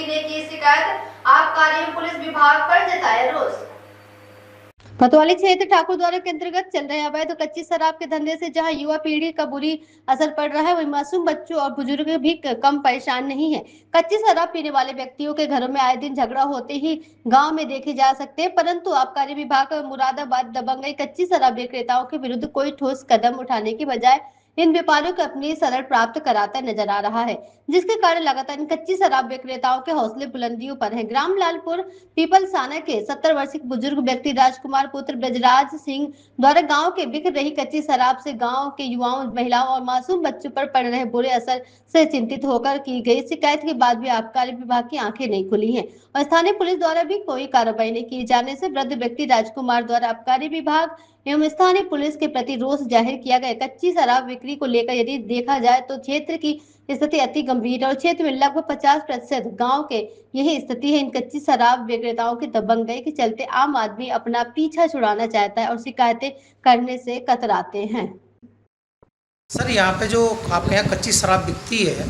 व्यक्ति ने की शिकायत, आबकारी पुलिस विभाग पर जताया रोष। कोतवाली क्षेत्र ठाकुर द्वारा के अंतर्गत चल रहे अवैध तो कच्ची शराब के धंधे से जहां युवा पीढ़ी का बुरी असर पड़ रहा है, वहीं मासूम बच्चों और बुजुर्ग भी कम परेशान नहीं है। कच्ची शराब पीने वाले व्यक्तियों के घरों में आए दिन झगड़ा होते ही गांव में देखे जा सकते हैं, परंतु आबकारी विभाग मुरादाबाद दबंगई कच्ची शराब विक्रेताओं के विरुद्ध कोई ठोस कदम उठाने की बजाय इन व्यापारियों को अपनी शरण प्राप्त कराता नजर आ रहा है, जिसके कारण लगातार इन कच्ची शराब विक्रेताओं के हौसले बुलंदियों पर है। ग्राम लालपुर पीपलसाना के 70 वर्षीय बुजुर्ग व्यक्ति राजकुमार पुत्र ब्रजराज सिंह द्वारा गांव के बिक रही कच्ची शराब से गांव के युवाओं, महिलाओं और मासूम बच्चों पर पड़ रहे बुरे असर से चिंतित होकर की गई शिकायत के बाद भी आबकारी विभाग की आंखें नहीं खुली हैं और स्थानीय पुलिस द्वारा भी कोई कार्रवाई नहीं की जाने से वृद्ध व्यक्ति राजकुमार द्वारा आबकारी विभाग एवं स्थानीय पुलिस के प्रति रोष जाहिर किया गया। कच्ची शराब बिक्री को लेकर यदि देखा जाए तो क्षेत्र की स्थिति अति गंभीर है और क्षेत्र में लगभग 50% गांव के यही स्थिति है। इन कच्ची शराब विक्रेताओं की दबंगई के चलते आम आदमी अपना पीछा छुड़ाना चाहता है और शिकायतें करने से कतराते हैं। सर, यहाँ पे जो आपके यहाँ कच्ची शराब बिकती है,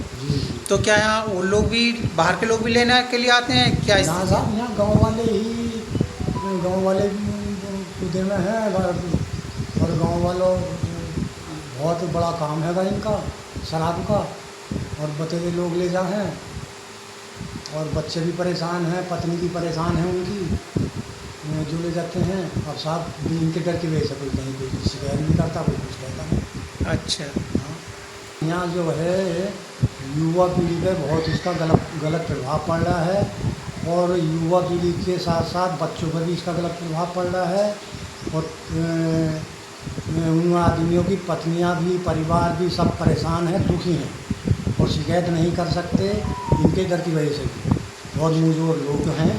तो क्या यहाँ वो लोग भी, बाहर के लोग भी लेने के लिए आते हैं क्या? यहाँ गांव वाले भी खुदे में हैं और गांव वालों बहुत बड़ा काम है इनका शराब का, और बतेरे लोग ले जा हैं और बच्चे भी परेशान हैं, पत्नी भी परेशान है उनकी, जो ले जाते हैं। अब साहब इनके डर की वजह से कोई कहीं कोई शिकायत नहीं करता, कोई कुछ कहता नहीं। अच्छा। हाँ, यहाँ जो है युवा पीढ़ी पे बहुत इसका गलत प्रभाव पड़ रहा है और युवा पीढ़ी के साथ साथ बच्चों पर भी इसका गलत प्रभाव पड़ रहा है और उन आदमियों की पत्नियाँ भी, परिवार भी सब परेशान हैं, दुखी हैं और शिकायत नहीं कर सकते इनके डर की वजह से। बहुत मुझोर लोग हैं।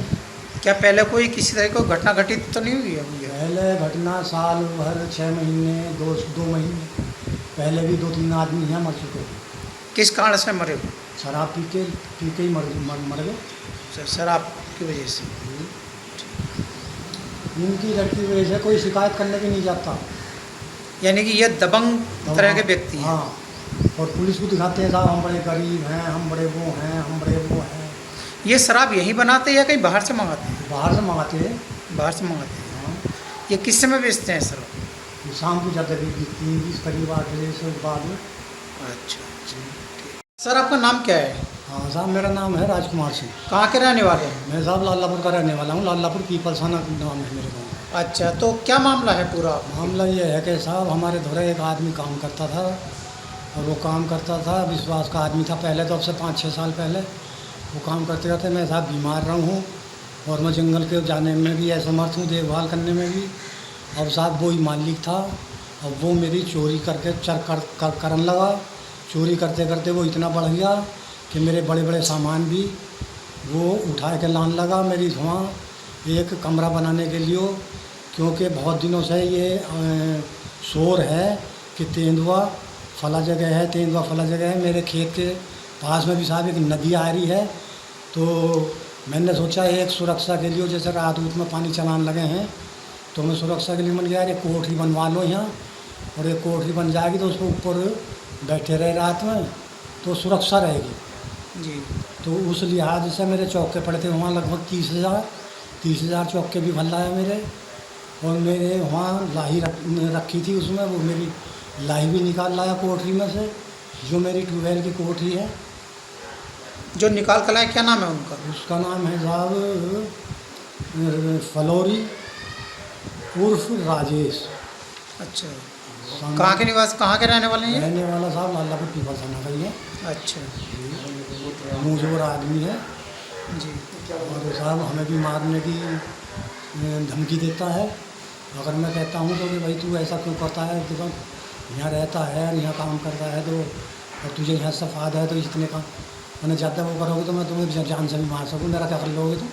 क्या पहले कोई किसी तरह की घटना घटित तो नहीं हुई है? पहले घटना साल भर 6 महीने 2 महीने पहले भी 2-3 आदमी यहाँ मर चुके। किस कारण से मरे? शराब पी के ही मर गए। शराब की वजह से? इनकी डर की वजह से कोई शिकायत करने भी नहीं जाता। यानी कि ये दबंग तरह के व्यक्ति हैं। हाँ, और पुलिस को दिखाते हैं साहब हम बड़े गरीब हैं, हम बड़े वो हैं, हम बड़े वो हैं। ये शराब यहीं बनाते हैं या कहीं बाहर से मंगाते हैं? बाहर से मंगाते हैं। बाहर से मंगाते हैं। हाँ। ये किस समय बेचते हैं सर? शाम को ज़्यादा बिकती है, करीब 8 बजे से बाद में। अच्छा। सर, आपका नाम क्या है? हाँ साहब, मेरा नाम है राजकुमार सिंह। कहाँ के रहने वाले हैं? मैं साहब लालापुर का रहने वाला हूँ। लालापुर पीपलसाना नाम है मेरे गाँव। अच्छा, तो क्या मामला है पूरा? मामला ये है कि साहब हमारे धोरे एक आदमी काम करता था और वो काम करता था, विश्वास का आदमी था पहले, तो अब से 5-6 साल पहले वो काम करते रहते। मैं साहब बीमार रहा हूँ और मैं जंगल के जाने में भी असमर्थ हूँ, देखभाल करने में भी। अब साहब वो ही मालिक था, अब वो मेरी चोरी करके करने लगा। चोरी करते करते वो इतना बढ़ गया कि मेरे बड़े बड़े सामान भी वो उठा के लाने लगा मेरी वहाँ एक कमरा बनाने के लिए, क्योंकि बहुत दिनों से ये शोर है कि तेंदुआ फला जगह है, तेंदुआ फला जगह है। मेरे खेत के पास में भी साहब एक नदी आ रही है, तो मैंने सोचा एक सुरक्षा के लिए, जैसे रात में पानी चलाने लगे हैं, तो मैं सुरक्षा के लिए मन गया एक कोठरी बनवा लो यहाँ, और एक कोठरी बन जाएगी तो उसके ऊपर बैठे रहे रात में तो सुरक्षा रहेगी जी। तो उस लिहाज से मेरे चौके पड़े थे वहाँ लगभग 30,000 चौके भी भल्ला है मेरे। और मेरे वहाँ लाही रखी थी, उसमें वो मेरी लाही भी निकाल लाया कोठरी में से, जो मेरी ट्यूबवेल की कोठरी है। जो निकाल कर लाए, क्या नाम है उनका? उसका नाम है साहब फलोरी उर्फ राजेश। अच्छा। कहाँ के निवास, कहाँ के रहने वाले हैं? रहने वाला साहब लालापुर पीपलसाना का ही है। अच्छा। मुझोर आदमी है जी। और साहब हमें भी मारने की धमकी देता है। अगर मैं कहता हूँ तो कि भाई तू ऐसा क्यों करता है, तो यहाँ रहता है, यहाँ काम करता है, तो और तुझे यहाँ सफ़ाद है, तो इतने काम मैंने ज़्यादा वो करोगे तो मैं तुम्हें जान से भी मार सकूँ। मेरा क्या कर लोगे तुम?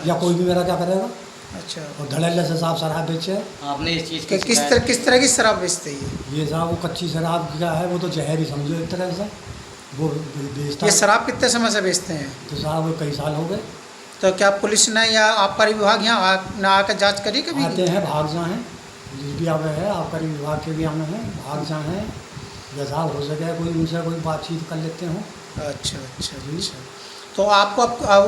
या कोई भी मेरा क्या करेगा? अच्छा। और धड़ल्ले से साहब शराब बेचे। आपने इस चीज़ किस तरह की शराब बेचते हैं ये साहब? वो कच्ची शराब क्या है, वो तो जहर ही समझो एक तरह से वो बेचता। ये शराब कितने समय से बेचते हैं? तो साहब कई साल हो गए। तो क्या पुलिस ने या आबकारी विभाग यहाँ ना आकर जांच करी कभी? आते हैं, भाग जा हैं, भी आवे है, आबकारी विभाग के भी आने हैं, भाग जा हैं, जैसा हो सके कोई उनसे कोई बातचीत कर लेते हो। अच्छा अच्छा अच्छा। तो आपको अब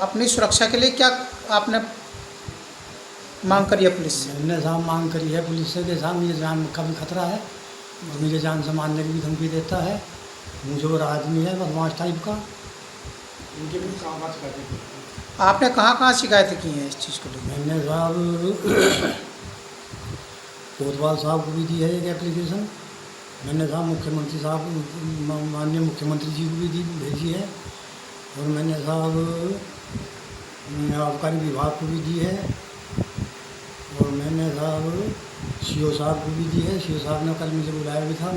अपनी सुरक्षा के लिए क्या आपने मांग करी है पुलिस से? मैंने साहब मांग करी है पुलिस से कि साहब मेरी जान का भी खतरा है और मेरी जान से मारने की भी धमकी देता है। मुझे और आदमी है बदमाश टाइप का। उनके भी काम आज करते थे। आपने कहाँ शिकायतें की हैं इस चीज़ को लेकर? मैंने साहब कोतवाल साहब को भी दी है एक एप्लीकेशन। मैंने साहब मुख्यमंत्री साहब माननीय मुख्यमंत्री जी को भी भेजी है और मैंने साहब आबकारी विभाग को भी दी है और मैंने साहब सीओ साहब को भी दी है। सीओ साहब ने कल मुझे बुलाया भी था,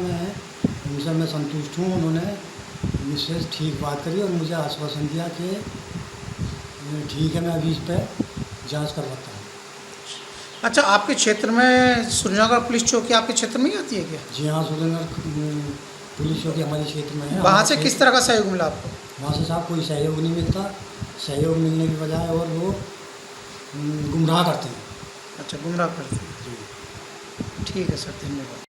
उनसे मैं संतुष्ट हूँ। उन्होंने मुझसे ठीक बात करी और मुझे आश्वासन दिया कि ठीक है, मैं अभी इस पर जांच करवाता हूँ। अच्छा, आपके क्षेत्र में सुरनगर पुलिस चौकी आपके क्षेत्र में ही आती है क्या? जी हाँ, सुरनगर पुलिस चौकी हमारे क्षेत्र में है। वहाँ से किस तरह का सहयोग मिला आपको? वहाँ से साहब कोई सहयोग नहीं मिलता। सहयोग मिलने की बजाय और वो गुमराह करते हैं। अच्छा, गुमराह करते हैं। ठीक है सर, धन्यवाद।